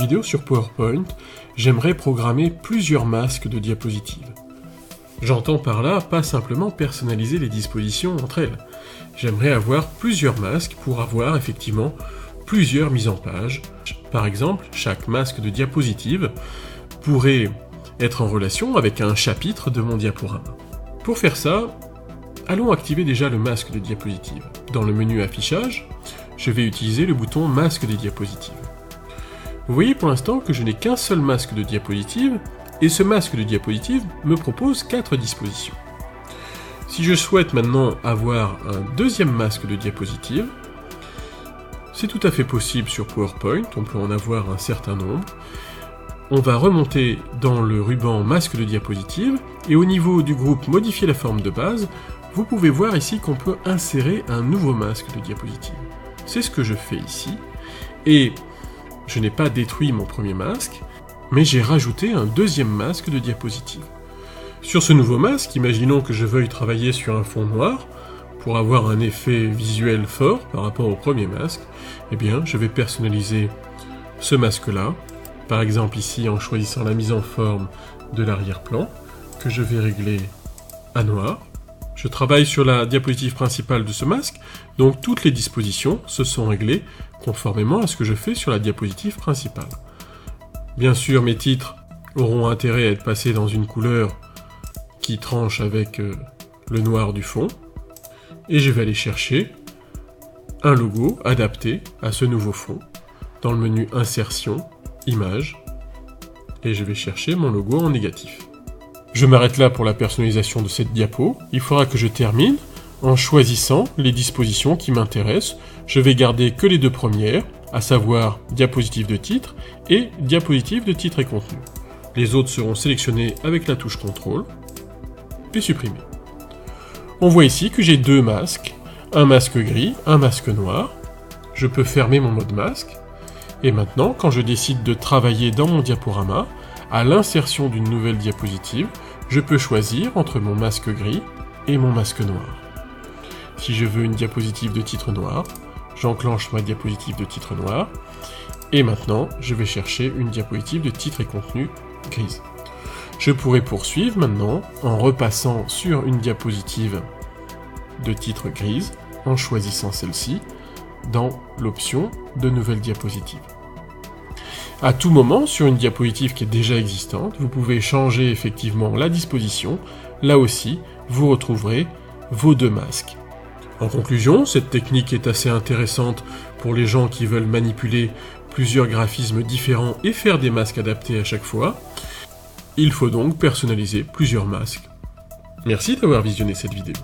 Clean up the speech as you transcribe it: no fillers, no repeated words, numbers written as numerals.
vidéo sur PowerPoint, j'aimerais programmer plusieurs masques de diapositives. J'entends par là pas simplement personnaliser les dispositions entre elles. J'aimerais avoir plusieurs masques pour avoir effectivement plusieurs mises en page. Par exemple, chaque masque de diapositive pourrait être en relation avec un chapitre de mon diaporama. Pour faire ça, allons activer déjà le masque de diapositive. Dans le menu affichage, je vais utiliser le bouton masque des diapositives. Vous voyez pour l'instant que je n'ai qu'un seul masque de diapositive, et ce masque de diapositive me propose 4 dispositions. Si je souhaite maintenant avoir un deuxième masque de diapositive, c'est tout à fait possible sur PowerPoint, on peut en avoir un certain nombre. On va remonter dans le ruban masque de diapositive, et au niveau du groupe modifier la forme de base, vous pouvez voir ici qu'on peut insérer un nouveau masque de diapositive. C'est ce que je fais ici, et je n'ai pas détruit mon premier masque, mais j'ai rajouté un deuxième masque de diapositive. Sur ce nouveau masque, imaginons que je veuille travailler sur un fond noir, pour avoir un effet visuel fort par rapport au premier masque, eh bien je vais personnaliser ce masque-là, par exemple ici en choisissant la mise en forme de l'arrière-plan, que je vais régler à noir. Je travaille sur la diapositive principale de ce masque, donc toutes les dispositions se sont réglées conformément à ce que je fais sur la diapositive principale. Bien sûr, mes titres auront intérêt à être passés dans une couleur qui tranche avec le noir du fond, et je vais aller chercher un logo adapté à ce nouveau fond, dans le menu Insertion, Images, et je vais chercher mon logo en négatif. Je m'arrête là pour la personnalisation de cette diapo. Il faudra que je termine en choisissant les dispositions qui m'intéressent. Je vais garder que les deux premières, à savoir diapositive de titre et diapositive de titre et contenu. Les autres seront sélectionnés avec la touche CTRL et supprimés. On voit ici que j'ai deux masques, un masque gris, un masque noir. Je peux fermer mon mode masque. Et maintenant, quand je décide de travailler dans mon diaporama, à l'insertion d'une nouvelle diapositive, je peux choisir entre mon masque gris et mon masque noir. Si je veux une diapositive de titre noir, j'enclenche ma diapositive de titre noir, et maintenant je vais chercher une diapositive de titre et contenu grise. Je pourrais poursuivre maintenant en repassant sur une diapositive de titre grise, en choisissant celle-ci, dans l'option de nouvelle diapositive. À tout moment, sur une diapositive qui est déjà existante, vous pouvez changer effectivement la disposition. Là aussi, vous retrouverez vos deux masques. En conclusion, cette technique est assez intéressante pour les gens qui veulent manipuler plusieurs graphismes différents et faire des masques adaptés à chaque fois. Il faut donc personnaliser plusieurs masques. Merci d'avoir visionné cette vidéo.